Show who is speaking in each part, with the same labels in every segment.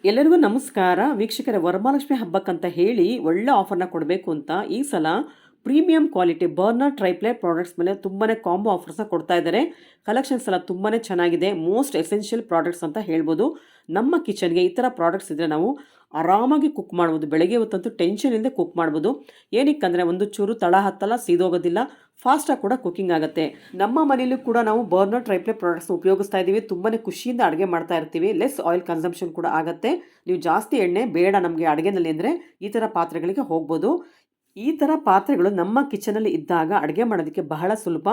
Speaker 1: ಎಲ್ಲರಿಗೂ ನಮಸ್ಕಾರ ವೀಕ್ಷಕರೇ. ವರಮಹಾಲಕ್ಷ್ಮಿ ಹಬ್ಬಕ್ಕಂತ ಹೇಳಿ ಒಳ್ಳೆ ಆಫರ್ನ ಕೊಡಬೇಕು ಅಂತ ಈ ಸಲ ಪ್ರೀಮಿಯಂ ಕ್ವಾಲಿಟಿ ಬರ್ನರ್ ಟ್ರೈಪ್ಲೇ ಪ್ರಾಡಕ್ಟ್ಸ್ ಮೇಲೆ ತುಂಬಾ ಕಾಂಬೋ ಆಫರ್ಸ್ನ ಕೊಡ್ತಾ ಇದ್ದಾರೆ. ಕಲೆಕ್ಷನ್ಸ್ ಎಲ್ಲ ತುಂಬಾ ಚೆನ್ನಾಗಿದೆ. ಮೋಸ್ಟ್ ಎಸೆನ್ಷಿಯಲ್ ಪ್ರಾಡಕ್ಟ್ಸ್ ಅಂತ ಹೇಳ್ಬೋದು. ನಮ್ಮ ಕಿಚನ್ಗೆ ಈ ಥರ ಪ್ರಾಡಕ್ಟ್ಸ್ ಇದ್ದರೆ ನಾವು ಆರಾಮಾಗಿ ಕುಕ್ ಮಾಡ್ಬೋದು. ಬೆಳಗ್ಗೆ ಹೊತ್ತಂತೂ ಟೆನ್ಷನ್ ಇಲ್ಲದೆ ಕುಕ್ ಮಾಡ್ಬೋದು. ಏನಕ್ಕಂದರೆ ಒಂದು ಚೂರು ತಳ ಹತ್ತಲ್ಲ, ಸೀದೋಗೋದಿಲ್ಲ, ಫಾಸ್ಟಾಗಿ ಕೂಡ ಕುಕ್ಕಿಂಗ್ ಆಗುತ್ತೆ. ನಮ್ಮ ಮನೆಯಲ್ಲೂ ಕೂಡ ನಾವು ಬರ್ನರ್ ಟ್ರೈಪ್ಲೇ ಪ್ರಾಡಕ್ಟ್ಸ್ ಉಪಯೋಗಿಸ್ತಾ ಇದ್ದೀವಿ. ತುಂಬಾ ಖುಷಿಯಿಂದ ಅಡುಗೆ ಮಾಡ್ತಾ ಇರ್ತೀವಿ. ಲೆಸ್ ಆಯಿಲ್ ಕನ್ಸಂಪ್ಷನ್ ಕೂಡ ಆಗುತ್ತೆ. ನೀವು ಜಾಸ್ತಿ ಎಣ್ಣೆ ಬೇಡ ನಮಗೆ ಅಡುಗೆನಲ್ಲಿ ಅಂದರೆ ಈ ಥರ ಪಾತ್ರೆಗಳಿಗೆ ಹೋಗ್ಬೋದು. ಈ ಥರ ಪಾತ್ರೆಗಳು ನಮ್ಮ ಕಿಚನಲ್ಲಿ ಇದ್ದಾಗ ಅಡುಗೆ ಮಾಡೋದಕ್ಕೆ ಬಹಳ ಸುಲಭ.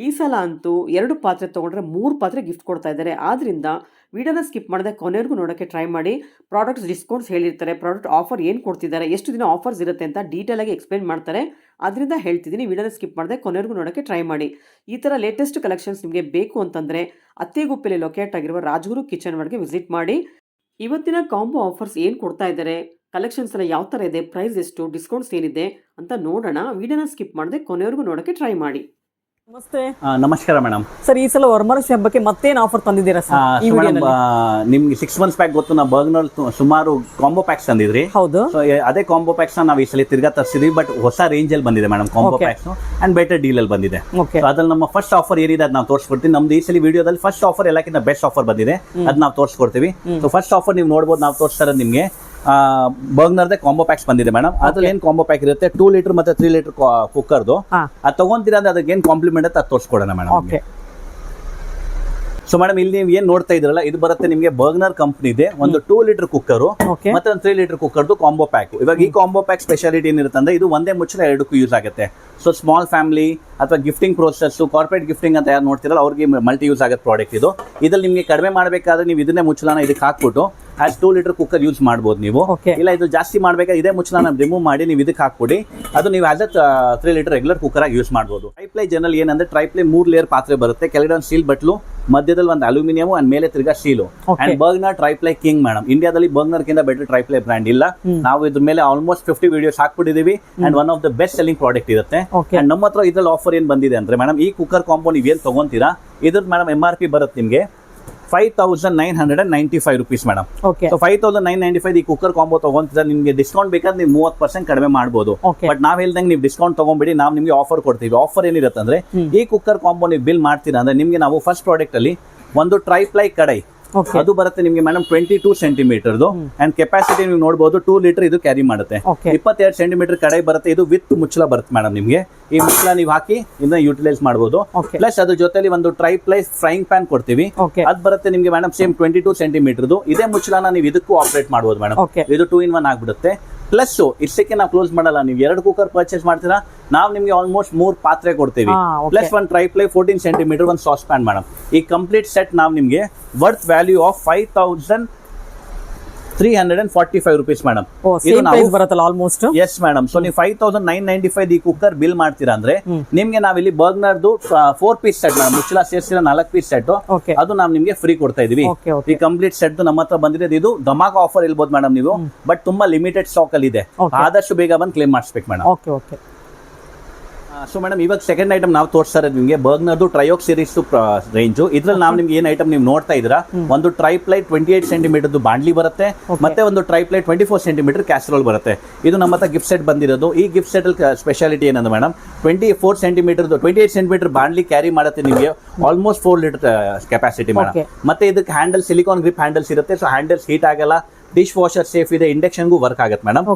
Speaker 1: ಈ ಸಲ ಅಂತೂ 2 ಪಾತ್ರೆ ತೊಗೊಂಡ್ರೆ 3 ಪಾತ್ರೆ ಗಿಫ್ಟ್ ಕೊಡ್ತಾ ಇದ್ದಾರೆ. ಆದ್ದರಿಂದ ವಿಡಿಯೋನ ಸ್ಕಿಪ್ ಮಾಡದೆ ಕೊನೆವರೆಗೂ ನೋಡೋಕ್ಕೆ ಟ್ರೈ ಮಾಡಿ. ಪ್ರಾಡಕ್ಟ್ಸ್ ಡಿಸ್ಕೌಂಟ್ಸ್ ಹೇಳಿರ್ತಾರೆ, ಪ್ರಾಡಕ್ಟ್ ಆಫರ್ ಏನು ಕೊಡ್ತಿದ್ದಾರೆ, ಎಷ್ಟು ದಿನ ಆಫರ್ಸ್ ಇರುತ್ತೆ ಅಂತ ಡೀಟೇಲಾಗಿ ಎಕ್ಸ್ಪ್ಲೇನ್ ಮಾಡ್ತಾರೆ. ಅದರಿಂದ ಹೇಳ್ತಿದ್ದೀನಿ, ವಿಡಿಯೋನ ಸ್ಕಿಪ್ ಮಾಡದೆ ಕೊನೆವರೆಗೂ ನೋಡೋಕ್ಕೆ ಟ್ರೈ ಮಾಡಿ. ಈ ಥರ ಲೇಟೆಸ್ಟ್ ಕಲೆಕ್ಷನ್ಸ್ ನಿಮಗೆ ಬೇಕು ಅಂತಂದರೆ ಅತ್ತೆಗುಪ್ಪೆಯಲ್ಲಿ ಲೊಕೇಟ್ ಆಗಿರುವ ರಾಜಗುರು ಕಿಚನ್ ವರ್ಡ್ಗೆ ವಿಸಿಟ್ ಮಾಡಿ. ಇವತ್ತಿನ ಕಾಂಬೋ ಆಫರ್ಸ್ ಏನು ಕೊಡ್ತಾ ಇದ್ದಾರೆ, ಕಲೆಕ್ಷನ್ಸ್ ಎಲ್ಲ ಯಾವ ಥರ ಇದೆ, ಪ್ರೈಸ್ ಎಷ್ಟು, ಡಿಸ್ಕೌಂಟ್ಸ್ ಏನಿದೆ ಅಂತ ನೋಡೋಣ. ವಿಡಿಯೋನ ಸ್ಕಿಪ್ ಮಾಡದೆ ಕೊನೆವರೆಗೂ ನೋಡೋಕ್ಕೆ ಟ್ರೈ ಮಾಡಿ. ನಮಸ್ತೆ.
Speaker 2: ನಮಸ್ಕಾರ ಮೇಡಮ್.
Speaker 1: ಸರ್, ಈ ಸಲ ವರಮಹಾಲಕ್ಷ್ಮಿ ಹಬ್ಬಕ್ಕೆ ಮತ್ತೇನು ಆಫರ್ ತಂದಿದ್ದೀರಾ ಸರ್?
Speaker 2: ನಿಮ್ಗೆ 6 months ಬ್ಯಾಕ್ ಗೊತ್ತು, ನಾವು ಬರ್ಗ್ನರ್ ಸುಮಾರು ಕಾಂಬೋ ಪ್ಯಾಕ್ಸ್ ತಂದಿದ್ರಿ.
Speaker 1: ಹೌದು.
Speaker 2: ಸೊ ಅದೇ ಕಾಂಬೋ ಪ್ಯಾಕ್ಸ್ ನಾವು ಈ ಸಲ ತಿರ್ಗಾ ತರಿಸಿದ್ವಿ. ಬಟ್ ಹೊಸ ರೇಂಜ್ ಅಲ್ಲಿ ಬಂದಿದೆ madam combo packs and better deal ಅಲ್ಲಿ ಬಂದಿದೆ. ಅದ್ರಲ್ಲಿ ನಮ್ಮ ಫಸ್ಟ್ ಆಫರ್ ಏನಿದೆ ಅದು ನಾವು ತೋರಿಸ್ಕೊಡ್ತೀವಿ. ನಮ್ದು ಈ ಸಲ ವಿಡಿಯೋದಲ್ಲಿ ಫಸ್ಟ್ ಆಫರ್ ಎಲ್ಲಕ್ಕಿಂತ ಬೆಸ್ಟ್ ಆಫರ್ ಬಂದಿದೆ, ಅದ್ ನಾವು ತೋರಿಸ್ಕೊಡ್ತೀವಿ. ಸೊ ಫಸ್ಟ್ ಆಫರ್ ನೀವು ನೋಡ್ಬೋದು, ನಾವು ತೋರಿಸ್ತಾ ಇರೋದು ನಿಮ್ಗೆ ಬರ್ಗ್ನರ್ದೇ ಕಾಂಬೋ ಪ್ಯಾಕ್ಸ್ ಬಂದಿದೆ ಮೇಡಮ್. ಅದ್ರಲ್ಲಿ ಏನ್ ಕಾಂಬೋ ಪ್ಯಾಕ್ ಇರುತ್ತೆ, 2 ಲೀಟರ್ ಮತ್ತೆ 3 ಲೀಟರ್ ಕುಕ್ಕರ್ದು. ಅದು ತಗೊಂತೀರಾ ಅಂದ್ರೆ ಅದಕ್ಕೆ ಏನ್ ಕಾಂಪ್ಲಿಮೆಂಟ್ ಅಂತ ತೋರಿಸ್ಕೊಡೋಣ ಮೇಡಮ್. ಸೊ ಮೇಡಮ್, ಇಲ್ಲಿ ನೀವು ಏನ್ ನೋಡ್ತಾ ಇದ್ರಲ್ಲ, ಇದು ಬರುತ್ತೆ ನಿಮಗೆ ಬರ್ಗ್ನರ್ ಕಂಪ್ನಿ ಇದೆ. ಒಂದು 2 ಲೀಟರ್ ಕುಕ್ಕರ್ ಮತ್ತೆ ಒಂದು 3 ಲೀಟರ್ ಕುಕ್ಕರ್ದು ಕಾಂಬೋ ಪ್ಯಾಕ್. ಇವಾಗ ಈ ಕಾಂಬೋ ಪ್ಯಾಕ್ ಸ್ಪೆಷಾಲಿಟಿ ಏನಿರುತ್ತೆ ಅಂದ್ರೆ, ಇದು ಒಂದೇ ಮುಚ್ಚಳ ಎರಡಕ್ಕೂ ಯೂಸ್ ಆಗುತ್ತೆ. ಸೊ ಸ್ಮಾಲ್ ಫ್ಯಾಮಿಲಿ ಅಥವಾ ಗಿಫ್ಟಿಂಗ್ ಪ್ರೋಸೆಸ್, ಕಾರ್ಪೊರೇಟ್ ಗಿಫ್ಟಿಂಗ್ ಅಂತ ಯಾರು ನೋಡ್ತಿರಲ್ಲ ಅವ್ರಿಗೆ ಮಲ್ಟಿ ಯೂಸ್ ಆಗುತ್ತೆ ಪ್ರಾಡಕ್ಟ್ ಇದು. ಇದ್ರಲ್ಲಿ ನಿಮಗೆ ಕಡಿಮೆ ಮಾಡಬೇಕಾದ್ರೆ ನೀವು ಇದನ್ನೇ ಮುಚ್ಚಳನ ಇದಕ್ಕೆ ಹಾಕ್ಬಿಟ್ಟು ಆಸ್ 2 ಲೀಟರ್ ಕುಕ್ಕರ್ ಯೂಸ್ ಮಾಡ್ಬೋದು ನೀವು. ಇಲ್ಲ ಇದು ಜಾಸ್ತಿ ಮಾಡ್ಬೇಕಾದ್ರೆ ಇದೇ ಮುಚ್ಚಳನ ರಿಮೂವ್ ಮಾಡಿ ನೀವು ಇದಕ್ಕೆ ಹಾಕ್ಬಿಡಿ, ಅದು ನೀವು ಆಸ್ 3 ಲೀಟರ್ ರೆಗ್ಯುಲರ್ ಕುಕ್ಕರ್ ಆಗಿ ಯೂಸ್ ಮಾಡ್ಬೋದು. ಟ್ರೈಪ್ಲೈ ಜನರಲ್ ಏನಂದ್ರೆ, ಟ್ರೈಪ್ಲೈ 3 ಲೇಯರ್ ಪಾತ್ರೆ ಬರುತ್ತೆ. ಕೆಳಗಡೆ ಒಂದು ಸ್ಟೀಲ್ ಬಟ್ಲು, ಮಧ್ಯದಲ್ಲಿ ಒಂದು ಅಲ್ಯೂಮಿನಿಯಂ ಅಂಡ್ ಮೇಲೆ ತಿರ್ಗಾ steel. And Bergner triply king madam. ಇಂಡಿಯಾದಲ್ಲಿ ಬರ್ಗ್ನರ್ ಕಿಂತ ಬೆಟರ್ ಟ್ರೈಪ್ಲೈ ಬ್ರ್ಯಾಂಡ್ ಇಲ್ಲ. ನಾವು ಇದ್ರ ಮೇಲೆ ಆಲ್ಮೋಸ್ಟ್ 50 ವಿಡಿಯೋಸ್ ಹಾಕ್ಬಿಟ್ಟಿದೀವಿ. And one of the best selling product ಇರುತ್ತೆ. ಅಂಡ್ ನಮ್ಮ ಹತ್ರ ಇದ್ರಲ್ಲಿ ಆಫರ್ ಏನ್ ಬಂದಿದೆ ಅಂದ್ರೆ ಮೇಡಮ್, ಈ ಕುಕ್ಕರ್ ಕಾಂಬೋ ನೀವು ಏನ್ ತಗೊಂತೀರಾ ಇದ್ರದ್ದು ಮೇಡಮ್ MRP ಬರುತ್ತೆ ನಿಮಗೆ 5,995 rupees ಮೇಡಮ್. ಸೊ 5,995 ಈ ಕುಕ್ಕರ್ ಕಾಂಬೋ ತಗೊಂತೀರಾ, ನಿಮ್ಗೆ ಡಿಸ್ಕೌಂಟ್ ಬೇಕಾದ್ರೆ ನೀವು 30% ಕಡಿಮೆ ಮಾಡಬಹುದು. ಬಟ್ ನಾವ್ ಹೇಳ್ದಂಗೆ ನೀವು ಡಿಸ್ಕೌಂಟ್ ತಗೊಂಡ್ಬಿಡಿ, ನಾವು ನಿಮ್ಗೆ ಆಫರ್ ಕೊಡ್ತೀವಿ. ಆಫರ್ ಏನಿರುತ್ತೆ ಅಂದ್ರೆ, ಈ ಕುಕ್ಕರ್ ಕಾಂಬೋ ನೀವು ಬಿಲ್ ಮಾಡ್ತೀರಾ ಅಂದ್ರೆ ನಿಮ್ಗೆ ನಾವು ಫಸ್ಟ್ ಪ್ರಾಡಕ್ಟ್ ಅಲ್ಲಿ ಒಂದು ಟ್ರೈಪ್ಲೈ ಕಡೈ ಅದು ಬರುತ್ತೆ ನಿಮ್ಗೆ ಮೇಡಮ್ 22 ಸೆಂಟಿಮೀಟರ್ ಅಂಡ್ ಕೆಪಾಸಿಟಿ ನೀವು ನೋಡಬಹುದು 2 ಲೀಟರ್ ಇದು ಕ್ಯಾರಿ ಮಾಡುತ್ತೆ. 22 ಸೆಂಟಿಮೀಟರ್ ಕಡೈ ಬರುತ್ತೆ. ಇದು ವಿತ್ ಮುಚ್ಚಳ ಬರುತ್ತೆ ಮೇಡಮ್. ನಿಮ್ಗೆ ಈ ಮುಚ್ಚಳ ನೀವು ಹಾಕಿ ಇದನ್ನ ಯುಟಿಲೈಸ್ ಮಾಡಬಹುದು. ಪ್ಲಸ್ ಅದ್ರ ಜೊತೆಲಿ ಒಂದು ಟ್ರೈಪ್ಲೈ ಫ್ರೈಯಿಂಗ್ ಪ್ಯಾನ್ ಕೊಡ್ತೀವಿ. ಅದ್ ಬರುತ್ತೆ ನಿಮ್ಗೆ ಮೇಡಮ್ ಸೇಮ್ 22 ಸೆಂಟಿಮೀಟರ್. ಇದೇ ಮುಚ್ಚಳನ ನೀವು ಇದಕ್ಕೂ ಆಪರೇಟ್ ಮಾಡಬಹುದು ಮೇಡಮ್. ಇದು 2 in 1 ಆಗ್ಬಿಡುತ್ತೆ. ಪ್ಲಸ್ ಇಷ್ಟಕ್ಕೆ ನಾವು ಕ್ಲೋಸ್ ಮಾಡಲ್ಲ. ನೀವು 2 ಕುಕ್ಕರ್ ಪರ್ಚೇಸ್ ಮಾಡ್ತೀರಾ, ನಾವು ನಿಮ್ಗೆ ಆಲ್ಮೋಸ್ಟ್ 3 ಪಾತ್ರೆ ಕೊಡ್ತೀವಿ. ಪ್ಲಸ್ ಒಂದು ಟ್ರೈಪ್ಲೈ 14 ಸೆಂಟಿಮೀಟರ್ ಒಂದು ಸಾಸ್ ಪ್ಯಾನ್ ಮೇಡಮ್. ಈ ಕಂಪ್ಲೀಟ್ ಸೆಟ್ ನಾವು ನಿಮ್ಗೆ worth value of 5,345 rupees madam. S madam. So ನೀವು 5,995 ಈ ಕುಕ್ಕರ್ ಬಿಲ್ ಮಾಡ್ತೀರಾ ಅಂದ್ರೆ ನಿಮ್ಗೆ ನಾವಿಲ್ಲಿ ಬರ್ಗ್ನರ್ದು 4 ಪೀಸ್ ಸೆಟ್ ಮೇಡಮ್, ಮುಚ್ಚಳ ಸೇರಿಸಿರೋ 4 ಪೀಸ್ ಸೆಟ್, ಅದು ನಾವು ನಿಮ್ಗೆ ಫ್ರೀ ಕೊಡ್ತಾ ಇದೀವಿ. ಈ ಕಂಪ್ಲೀಟ್ ಸೆಟ್ ನಮ್ಮ ಹತ್ರ ಬಂದಿದೆ. ಇದು ಧಮಾಕ ಆಫರ್ ಇಲ್ಬೋದು ಮೇಡಮ್ ನೀವು, ಬಟ್ ತುಂಬಾ ಲಿಮಿಟೆಡ್ ಸ್ಟಾಕ್ ಅಲ್ಲಿ ಇದೆ. ಆದಷ್ಟು ಬೇಗ ಬಂದು ಕ್ಲೇಮ್ ಮಾಡಿಸ್ಬೇಕು ಮೇಡಮ್. ಸೊ ಮೇಡಮ್, ಇವಾಗ ಸೆಕೆಂಡ್ ಐಟಮ್ ನಾವು ತೋರಿಸ್ತಾ ಇರೋದು ನಿಮಗೆ ಬರ್ಗ್ನರ್ದು ಟ್ರಯೋಕ್ ಸೀರೀಸ್ ರೇಂಜ್. ಇದ್ರಲ್ಲಿ ನಾವು ನಿಮ್ಗೆ ಏನ್ ಐಟಮ್ ನೀವು ನೋಡ್ತಾ ಇದ್ದೀರಾ, ಒಂದು ಟ್ರೈಪ್ಲೈ 28 ಸೆಂಟಿಮೀಟರ್ ಬಾಂಡ್ಲಿ ಬರುತ್ತೆ, ಮತ್ತೆ ಒಂದು ಟ್ರೈಪ್ಲೈ 24 ಸೆಂಟಿಮೀಟರ್ ಕ್ಯಾಸರೋಲ್ ಬರುತ್ತೆ. ಇದು ನಮ್ಮ ಹತ್ರ ಗಿಫ್ಟ್ ಸೆಟ್ ಬಂದಿರೋದು. ಈ ಗಿಫ್ಟ್ ಸೆಟ್ ಸ್ಪೆಷಾಲಿಟಿ ಏನಂದ್ರೆ ಮೇಡಮ್, 28 ಸೆಂಟಿಮೀಟರ್ ಬಾಂಡ್ಲಿ ಕ್ಯಾರಿ ಮಾಡುತ್ತೆ ನಿಮಗೆ ಆಲ್ಮೋಸ್ಟ್ 4 ಲೀಟರ್ ಕೆಪಾಸಿಟಿ ಮೇಡಮ್. ಮತ್ತೆ ಇದಕ್ಕೆ ಹ್ಯಾಂಡಲ್ ಸಿಲಿಕಾನ್ ಗ್ರಿಪ್ ಹ್ಯಾಂಡಲ್ಸ್ ಇರುತ್ತೆ. ಸೊ ಹ್ಯಾಂಡಲ್ಸ್ ಹೀಟ್ ಆಗಲ್ಲ, ಡಿಶ್ ವಾಷರ್ ಸೇಫ್ ಇದೆ, ಇಂಡಕ್ಷನ್ಗೂ ವರ್ಕ್ ಆಗುತ್ತೆ ಮೇಡಮ್.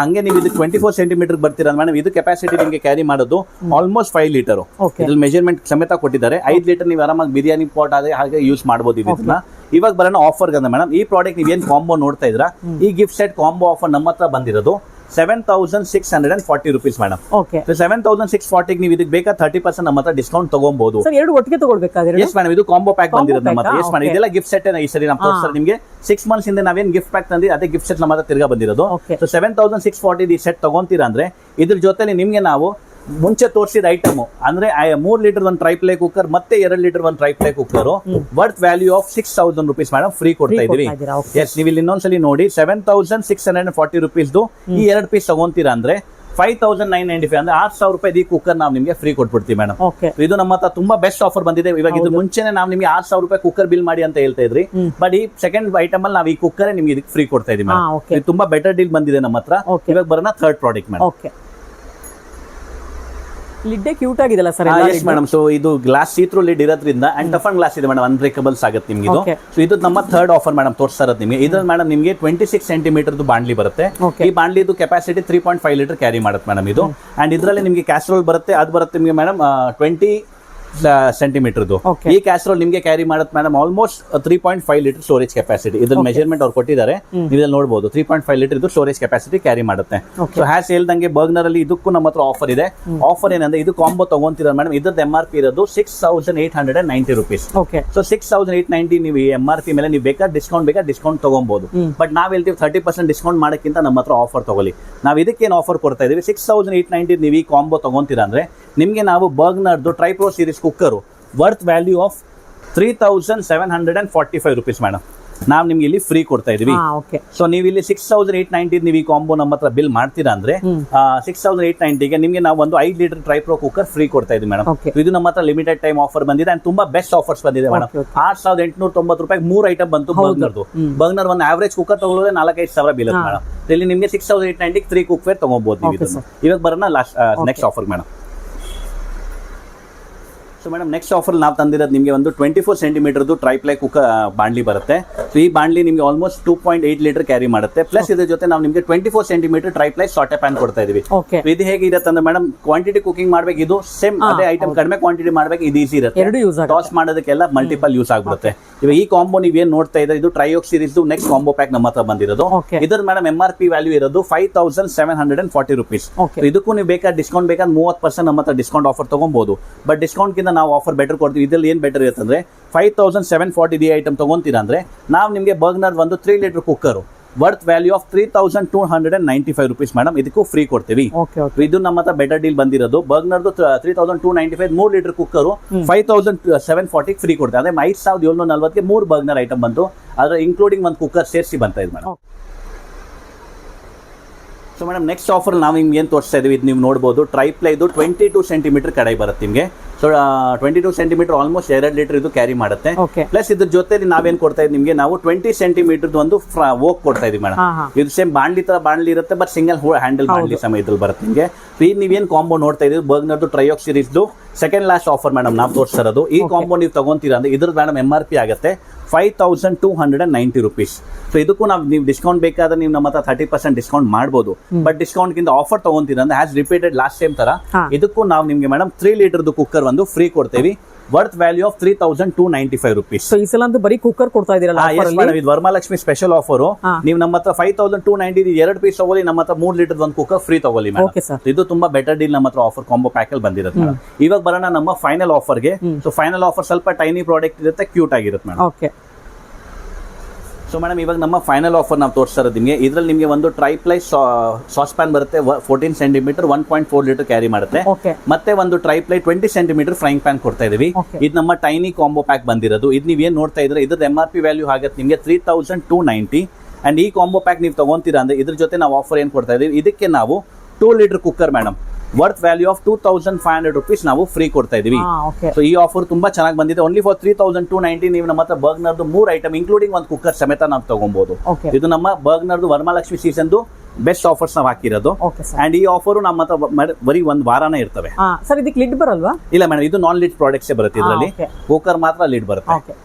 Speaker 2: ಹಂಗೆ ನೀವು ಇದು 24 ಸೆಂಟಿಮೀಟರ್ ಬರ್ತೀರಾ ಮೇಡಮ್. ಇದು ಕೆಪಾಸಿಟಿ ನಿಮಗೆ ಕ್ಯಾರಿ ಮಾಡೋದು ಆಲ್ಮೋಸ್ಟ್ 5 ಲೀಟರ್. ಇದ್ರಲ್ಲಿ ಮೆಜರ್ಮೆಂಟ್ ಸಮೇತ ಕೊಟ್ಟಿದ್ದಾರೆ. 5 ಲೀಟರ್ ನೀವು ಆರಾಮಾಗಿ ಬಿರಿಯಾನಿ ಪಾಟ್ ಹಾಗೆ ಯೂಸ್ ಮಾಡಬಹುದು ಇದನ್ನ. ಇವಾಗ ಬರೋಣ ಆಫರ್ ಗಂದ ಮೇಡಮ್. ಈ ಪ್ರಾಡಕ್ಟ್ ನೀವು ಏನ್ ಕಾಂಬೋ ನೋಡ್ತಾ ಇದ್ರಾ, ಈ ಗಿಫ್ಟ್ ಸೆಟ್ ಕಾಂಬೋ ಆಫರ್ ನಮ್ಮ ಹತ್ರ ಬಂದಿರೋದು 7,640 rupees ಮೇಡಮ್. 7,640 ನೀವು ಇದಕ್ಕೆ ಬೇಕಾ 30% ನಮ್ಮ ಹತ್ರ ಡಿಸ್ಕೌಂಟ್ ತಗೊಬಹುದು.
Speaker 1: ಒಟ್ಟಿಗೆ ತಗೊಳ್ಬೇಕಾದ್ರೆ
Speaker 2: ಎಸ್ ಮೇಡಮ್, ಇದು ಕಾಂಬೋ ಪ್ಯಾಕ್ ಬಂದಿರೋದು ನಮ್ಮ ಹತ್ರ. ಎಸ್ ಮೇಡಮ್, ಇದೆಲ್ಲ ಗಿಫ್ಟ್ ಸೆಟ್ ಈ ಸರಿ ನಾವು ತೋರಿಸ್ತಾರೆ ನಿಮಗೆ. 6 months ಹಿಂದೆ ನಾವೇನ್ ಗಿಫ್ಟ್ ಪ್ಯಾಕ್ ತಂದಿ ಅದೇ ಗಿಫ್ಟ್ ಸೆಟ್ ನಮ್ಮ ಹತ್ರ ತಿರ್ಗಾ ಬಂದಿರೋದು. ಸೊ 7,640 ಈ ಸೆಟ್ ತಗೊಂತೀರಾ ಅಂದ್ರೆ ಇದ್ರ ಜೊತೆಲಿ ನಿಮ್ಗೆ ನಾವು ಮುಂಚೆ ತೋರಿಸಿದ ಐಟಮ್ ಅಂದ್ರೆ 3 ಲೀಟರ್ ಒಂದು ಟ್ರೈಪ್ಲೈ ಕುಕ್ಕರ್ ಮತ್ತೆ 2 ಲೀಟರ್ ಒಂದು triply cooker worth value of 6,000 rupees madam free ಕೊಡ್ತಾ ಇದೀವಿ. ಎಸ್, ನೀವು ಇಲ್ಲಿ ಇನ್ನೊಂದ್ಸಲಿ ನೋಡಿ 7,640 rupees ಈ 2 ಪೀಸ್ ತಗೊಂತೀರಾ ಅಂದ್ರೆ 5,995 ಅಂದ್ರೆ 6,000 ರೂಪಾಯಿ ಈ ಕುಕ್ಕರ್ ನಾವು ನಿಮಗೆ ಫ್ರೀ ಕೊಟ್ಬಿಡ್ತೀವಿ ಮೇಡಮ್.
Speaker 1: ಓಕೆ.
Speaker 2: ಇದು ನಮ್ಮ ಹತ್ರ ತುಂಬಾ ಬೆಸ್ಟ್ ಆಫರ್ ಬಂದಿದೆ. ಇವಾಗ ಇದು ಮುಂಚೆನೆ ನಾವು ನಿಮಗೆ 6,000 ರೂಪಾಯಿ ಕುಕ್ಕರ್ ಬಿಲ್ ಮಾಡಿ ಅಂತ ಹೇಳ್ತಾ ಇದ್ರಿ, ಬಟ್ ಈ ಸೆಕೆಂಡ್ ಐಟಮ್ ಅಲ್ಲಿ ನಾವು ಈ ಕುಕ್ಕರ್ ನಿಮಗೆ ಇದಕ್ಕೆ ಫ್ರೀ ಕೊಡ್ತಾ ಇದೀವಿ ಮೇಡಮ್. ಇದು ತುಂಬಾ ಬೆಟರ್ ಡೀಲ್ ಬಂದಿದೆ ನಮ್ಮ ಹತ್ರ. ಇವಾಗ ಬರೋಣ ಥರ್ಡ್ ಪ್ರಾಡಕ್ಟ್ ಮೇಡಮ್.
Speaker 1: ಓಕೆ. ಲಿಡ್ಡೆ ಕ್ಯೂಟ್ ಆಗಿದೆಲ್ಲ ಸರ್?
Speaker 2: Yes madam. ಸೊ ಇದು ಗ್ಲಾಸ್ ಸೀತ್ರೂ ಲಿಡ್ ಇರೋದ್ರಿಂದ ಅಂಡ್ ಟಫನ್ ಗ್ಲಾಸ್ ಇದೆ ಮೇಡಮ್, ಅನ್ಬ್ರೇಕಬಲ್ಸ್ ಆಗುತ್ತೆ ನಿಮ್ಗೆ ಇದು. ಸೊ ಇದು ನಮ್ಮ ಥರ್ಡ್ ಆಫರ್ ಮೇಡಮ್ ತೋರಿಸ್ತಾ ಇರೋದು ನಿಮಗೆ. ಇದ್ರಲ್ಲಿ ಮೇಡಮ್ ನಿಮಗೆ 26 ಸೆಂಟಿಮೀಟರ್ ಬಾಂಡ್ಲಿ ಬರುತ್ತೆ. ಈ ಬಾಂಡ್ಲಿದು ಕೆಪಾಸಿಟಿ 3.5 ಲೀಟರ್ ಕ್ಯಾರಿ ಮಾಡುತ್ತೆ ಮೇಡಮ್ ಇದು. ಅಂಡ್ ಇದರಲ್ಲಿ ನಿಮಗೆ ಕ್ಯಾಸ್ಟ್ರೋಲ್ ಬರುತ್ತೆ, ಅದು ಬರುತ್ತೆ ನಿಮಗೆ ಮೇಡಮ್ 20 ಸೆಂಟಿಮೀಟರ್. ಈ ಕ್ಯಾಸ್ಟ್ರೋಲ್ ನಿಮಗೆ ಕ್ಯಾರಿ ಮಾಡುತ್ತೆ madam almost 3.5 litre storage capacity. ಇದ್ರ ಮೆಜರ್ಮೆಂಟ್ ಅವ್ರು ಕೊಟ್ಟಿದ್ದಾರೆ, ನೀವು ನೋಡಬಹುದು. 3.5 ಲೀಟರ್ ಇದು ಸ್ಟೋರೇಜ್ ಕೆಪಾಸಿಟಿ ಕ್ಯಾರಿ ಮಾಡುತ್ತೆ. ಸೊ ಹ್ಯಾಸ್ ಹೇಳ್ದಂಗೆ ಬರ್ಗ್ನರ್ ಅಲ್ಲಿ ಇದಕ್ಕೂ ನಮ್ಮ ಹತ್ರ ಆಫರ್ ಇದೆ. ಆಫರ್ ಏನಂದ್ರೆ ಇದು ಕಾಂಬೋ ತಗೊಂತೀರ ಮೇಡಮ್, ಇದ್ರದ್ದು MRP ಇರೋದು 6,890 ರೂಪೀಸ್. ಸೊ 6,890 ನೀವು MRP ಮೇಲೆ ನೀವು ಬೇಕಾದ್ರೆ ಡಿಸ್ಕೌಂಟ್ ತಗೊಬಹುದು. ಬಟ್ ನಾವ್ ಹೇಳ್ತೀವಿ 30% ಡಿಸ್ಕೌಂಟ್ ಮಾಡಕ್ಕಿಂತ ನಮ್ಮ ಹತ್ರ ಆಫರ್ ತಗೊಳ್ಳಿ. ನಾವು ಇದಕ್ಕೇನು ಆಫರ್ ಕೊಡ್ತಾ ಇದೀವಿ, 6,890 ನೀವು ಈ ಕಾಂಬೋ ತಗೊಂತೀರಾ ಅಂದ್ರೆ ನಿಮ್ಗೆ ನಾವು ಬರ್ಗ್ನರ್ದು Tripro series cooker worth value of 3,745 rupees madam ನಾವು ನಿಮ್ಗೆ ಇಲ್ಲಿ ಫ್ರೀ ಕೊಡ್ತಾ ಇದೀವಿ. ಸೊ ನೀವು ಇಲ್ಲಿ 6,890 ನೀವು ಈ ಕಾಂಬೋ ನಮ್ಮ ಹತ್ರ ಬಿಲ್ ಮಾಡ್ತೀರಾ ಅಂದ್ರೆ 6,890ಗೆ ನಿಮ್ಗೆ ನಾವು ಒಂದು 5 ಲೀಟರ್ ಟ್ರೈಪ್ರೋ ಕುಕ್ಕರ್ ಫ್ರೀ ಕೊಡ್ತಾ ಇದೀವಿ ಮೇಡಮ್. ಇದು ನಮ್ಮ ಹತ್ರ ಲಿಮಿಟೆಡ್ ಟೈಮ್ ಆಫರ್ ಬಂದಿದೆ ಅಂಡ್ ತುಂಬಾ ಬೆಸ್ಟ್ ಆಫರ್ಸ್ ಬಂದಿದೆ ಮೇಡಮ್. 6,890 ರೂಪಾಯಿ 3 ಐಟಮ್ ಬಂತು ಬರ್ಗ್ನರ್ದು. ಬರ್ಗ್ನರ್ ಒಂದು ಆವರೇಜ್ ಕುಕ್ಕರ್ ತಗೊಳ್ಳೋದ್ರೆ 4-5 ಸಾವಿರ ಬೀಳುತ್ತೆ ಮೇಡಮ್. ಇಲ್ಲಿ ನಿಮ್ಗೆ 6,890 3 ಕುಕ್ವೇರ್ ತಗೋಬಹುದು ನೀವು ಇದನ್ನು. ಇವಾಗ ಬರೋಣ next offer madam. So madam next offer ನಾವು ತಂದಿರೋದು ನಿಮಗೆ ಒಂದು 24 ಸೆಂಟಿಮೀಟರ್ದು ಟ್ರೈಪ್ಲೈ ಕುಕ್ಕರ್ ಬಾಂಡ್ಲಿ ಬರುತ್ತೆ. ಸೊ ಈ ಬಾಂಡ್ಲಿ ನಿಮಗೆ ಆಲ್ಮೋಸ್ಟ್ 2.8 ಲೀಟರ್ ಕ್ಯಾರಿ ಮಾಡುತ್ತೆ. ಪ್ಲಸ್ ಇದ್ರ ಜೊತೆ ನಾವು ನಿಮಗೆ 24 ಸೆಂಟಿಮೀಟರ್ ಟ್ರೈಪ್ಲೈ ಸಾಟೆ ಪ್ಯಾನ್ ಕೊಡ್ತಾ ಇದೀವಿ. ಇದು ಹೇಗಿರುತ್ತೆ ಅಂದ್ರೆ ಮೇಡಮ್ ಕ್ವಾಂಟಿಟಿ ಕುಕಿಂಗ್ ಮಾಡ್ಬೇಕು, ಇದು ಸೇಮ್ ಅದೇ ಐಟಮ್ ಕಡಿಮೆ ಕ್ವಾಂಟಿಟಿ ಮಾಡ್ಬೇಕು, ಇದು ಈಸಿ ಇರುತ್ತೆ. ಟಾಸ್ ಮಾಡೋದಕ್ಕೆಲ್ಲ ಮಲ್ಟಿಪಲ್ ಯೂಸ್ ಆಗಿಬಿಡುತ್ತೆ. ಇವಾಗ ಈ ಕಾಂಬೋ ನೀವು ಏನ್ ನೋಡ್ತಾ ಇದ್ರೆ ಇದು ಟ್ರಯೋಕ್ ಸೀರೀಸ್ ನೆಕ್ಸ್ಟ್ ಕಾಂಬೋ ಪ್ಯಾಕ್ ನಮ್ಮ ಹತ್ರ ಬಂದಿರೋದು. ಇದ್ರ ಮೇಡಮ್ MRP ವ್ಯಾಲ್ಯೂ ಇರೋದು 5,740 ರೂಪೀಸ್. ಇದಕ್ಕೂ ನೀವು ಬೇಕಾದ್ರೆ ಡಿಸ್ಕೌಂಟ್ ಬೇಕಾದ್ರೆ 30% ನಮ್ಮ ಹತ್ರ ಡಿಸ್ಕೌಂಟ್ ಆಫರ್ ತಗೊಬಹುದು. ಬಟ್ ಡಿಸ್ಕೌಂಟ್ ಕಿಂತ ನಾವು ಆಫರ್ ಬೆಟರ್ ಕೊಡ್ತೀವಿ. ಇದ್ರಲ್ಲಿ ಏನ್ ಬೆಟರ್ ಇರುತ್ತೆ ಅಂದ್ರೆ 5,740 ಐಟಮ್ ತಗೊಂತೀರಾ ಅಂದ್ರೆ ನಾವು ನಿಮಗೆ ಬರ್ಗ್ನರ್ ಒಂದು 3 litre cooker worth value of 3,295 rupees madam ಇದಕ್ಕೂ ಫ್ರೀ ಕೊಡ್ತೀವಿ. ಇದು ನಮ್ಮ ಹತ್ರ ಬೆಟರ್ ಡೀಲ್ ಬಂದಿರೋದು. ಬರ್ಗ್ನರ್ದು 3,295 3 ಲೀಟರ್ ಕುಕ್ಕರ್ 5,740 ಫ್ರೀ ಕೊಡ್ತೀವಿ. ಅಂದ್ರೆ 5,740ಗೆ 3 ಬರ್ಗ್ನರ್ ಐಟಮ್ ಬಂತು, ಅದ್ರ ಇನ್ಕ್ಲೂಡಿಂಗ್ ಒಂದು ಕುಕ್ಕರ್ ಸೇರಿಸಿ ಬಂತ ಇದೆ madam. So madam next offer ನಾವು ನಿಮ್ಗೆ ಏನು ತೋರಿಸ್ತಾ ಇದೀವಿ, ಇದು ನೀವು ನೋಡಬಹುದು. ಟ್ರೈಪ್ಲೈದು 22 ಸೆಂಟಿಮೀಟರ್ ಕಡೆ ಬರುತ್ತೆ ನಿಮಗೆ. ಸೊ 22 ಸೆಂಟಿಮೀಟರ್ ಆಲ್ಮೋಸ್ಟ್ 2 ಲೀಟರ್ ಇದು ಕ್ಯಾರಿ ಮಾಡುತ್ತೆ. ಪ್ಲಸ್ ಇದ್ರ ಜೊತೆ ನಾವೇನ್ ಕೊಡ್ತಾ ಇದೀವಿ ನಿಮಗೆ, ನಾವು 20 ಸೆಂಟಿಮೀಟರ್ ಒಂದು ವೋಕ್ ಕೊಡ್ತಾ ಇದೀವಿ ಮೇಡಮ್. ಇದು ಸೇಮ್ ಬಾಂಡ್ಲಿ ತರ ಬಾಂಡ್ಲಿ ಇರುತ್ತೆ, ಬಟ್ ಸಿಂಗಲ್ ಹ್ಯಾಂಡಲ್ ಬಾಂಡ್ಲಿ ಸಮ ಇದ್ರಲ್ಲಿ ಬರುತ್ತೆ ನಿಮಗೆ. ಈಗ ನೀವೇನ್ ಕಾಂಬೋ ನೋಡ್ತಾ ಇದೀವಿ ಬರ್ಗ್ನರ್ದು ಟ್ರಯೋಕ್ series second last offer madam ನಾವು ತೋರಿಸ್ತಾ ಇರೋದು. ಈ ಕಾಂಬೋ ನೀವು ತಗೊಂತೀರಾ ಅಂದ್ರೆ ಇದ್ರ ಮೇಡಮ್ MRP ಆಗುತ್ತೆ 5,290 ರೂಪೀಸ್. ಸೊ ಇದಕ್ಕೂ ನೀವು ಡಿಸ್ಕೌಂಟ್ ಬೇಕಾದ್ರೆ ನೀವು ನಮ್ಮ ಹತ್ರ 30% ಡಿಸ್ಕೌಂಟ್ ಮಾಡಬಹುದು. ಬಟ್ ಡಿಸ್ಕೌಂಟ್ ಗಿಂತ ಆಫರ್ ತಗೊಂತೀರಾ ಅಂದ್ರೆ ಆಸ್ ರಿಪೀಟೆಡ್ ಲಾಸ್ಟ್ ಟೈಮ್ ತರ ಇದಕ್ಕೂ ನಾವು ನಿಮ್ಗೆ ಮೇಡಮ್ 3 ಲೀಟರ್ದು ಕುಕ್ಕರ್ ಒಂದು ಫ್ರೀ ಕೊಡ್ತೇವೆ ವರ್ತ್ ವ್ಯಾಲ್ಯೂ ಆಫ್ 3,295 ರೂಪೀಸ್.
Speaker 1: ಈ ಸಲ ಅಂತೂ ಬರೀ ಕುಕ್ಕರ್ ಕೊಡ್ತಾ ಇದೀರಲ್ಲ?
Speaker 2: ಇದು ವರಮಹಾಲಕ್ಷ್ಮಿ ಸ್ಪೆಷಲ್ ಆಫರ್. ನೀವು ನಮ್ಮ ಹತ್ರ 5,290 2 ಪೀಸ್ ತಗೊಳ್ಳಿ, ನಮ್ಮ ಹತ್ರ 3 ಲೀಟರ್ ಒಂದು ಕುಕ್ಕರ್ ಫ್ರೀ ತಗೊಳ್ಳಿ ಮೇಡಮ್. ಇದು ತುಂಬಾ ಬೆಟರ್ ಡೀಲ್ ನಮ್ಮ ಹತ್ರ ಆಫರ್ ಕಾಂಬೋ ಪ್ಯಾಕ್ ಅಲ್ಲಿ ಬಂದಿರುತ್ತೆ ಮೇಡಮ್. ಇವಾಗ ಬರೋಣ ನಮ್ಮ ಫೈನಲ್ ಆಫರ್ಗೆ. ಸೊ ಫೈನಲ್ ಆಫರ್ ಸ್ವಲ್ಪ ಟೈನಿ ಪ್ರಾಡಕ್ಟ್ ಇರುತ್ತೆ, ಕ್ಯೂಟ್ ಆಗಿರುತ್ತೆ ಮೇಡಮ್. ಸೊ ಮೇಡಮ್ ಇವಾಗ ನಮ್ಮ ಫೈನಲ್ ಆಫರ್ ನಾವು ತೋರಿಸ್ತಾ ಇರೋದು ನಿಮಗೆ. ಇದ್ರಲ್ಲಿ ನಿಮಗೆ ಒಂದು ಟ್ರೈಪ್ಲೈ ಸಾಸ್ ಪ್ಯಾನ್ ಬರುತ್ತೆ 14 ಸೆಂಟಿಮೀಟರ್ 1.4 ಲೀಟರ್ ಕ್ಯಾರಿ ಮಾಡುತ್ತೆ. ಮತ್ತೆ ಒಂದು ಟ್ರೈಪ್ಲೈ 20 ಸೆಂಟಿಮೀಟರ್ ಫ್ರೈಂಗ್ ಪ್ಯಾನ್ ಕೊಡ್ತಾ ಇದೀವಿ. ಇದು ನಮ್ಮ ಟೈನಿ ಕಾಂಬೋ ಪ್ಯಾಕ್ ಬಂದಿರೋದು. ಇದು ನೀವು ಏನ್ ನೋಡ್ತಾ ಇದ್ರೆ ಇದ್ರ MRP ವ್ಯಾಲ್ಯೂ ಆಗುತ್ತೆ ನಿಮಗೆ 3,290. ಅಂಡ್ ಈ ಕಾಂಬೋ ಪ್ಯಾಕ್ ನೀವು ತಗೊಂತೀರಾ ಅಂದ್ರೆ ಇದ್ರ ಜೊತೆ ನಾವು ಆಫರ್ ಏನ್ ಕೊಡ್ತಾ ಇದೀವಿ, ಇದಕ್ಕೆ ನಾವು 2 litre cooker madam worth value of 2,500 rupees ನಾವು ಫ್ರೀ ಕೊಡ್ತಾ ಇದೀವಿ. ಸೊ ಈ ಆಫರ್ ತುಂಬಾ ಚೆನ್ನಾಗಿ ಬಂದಿದೆ. ಓನ್ಲಿ ಫಾರ್ 3,290 ನೀವು ನಮ್ಮ ಹತ್ರ ಬರ್ಗ್ನರ್ದು 3 ಐಟಮ್ ಇನ್ಕ್ಲೂಡಿಂಗ್ ಒಂದು ಕುಕ್ಕರ್ ಸಮೇತ ನಾವು ತಗೊಬಹುದು. ಇದು ನಮ್ಮ ಬರ್ಗ್ನರ್ದು ವರಮಹಾಲಕ್ಷ್ಮಿ ಸೀಸನ್ ಬೆಸ್ಟ್ ಆಫರ್ಸ್ ನಾವು ಹಾಕಿರೋದು. ಅಂಡ್ ಈ ಆಫರ್ ನಮ್ಮ ಹತ್ರ ಬರೀ ಒಂದು ವಾರನೇ ಇರ್ತವೆ.
Speaker 1: ಸರ್ ಇದಕ್ಕೆ ಲಿಡ್ ಬರಲ್ವಾ?
Speaker 2: ಇಲ್ಲ ಮೇಡಮ್, ಇದು ನಾನ್ ಲಿಡ್ ಪ್ರಾಡಕ್ಟ್ಸ್ ಬರುತ್ತೆ. ಇದರಲ್ಲಿ ಕುಕ್ಕರ್ ಮಾತ್ರ ಲಿಡ್ ಬರುತ್ತೆ.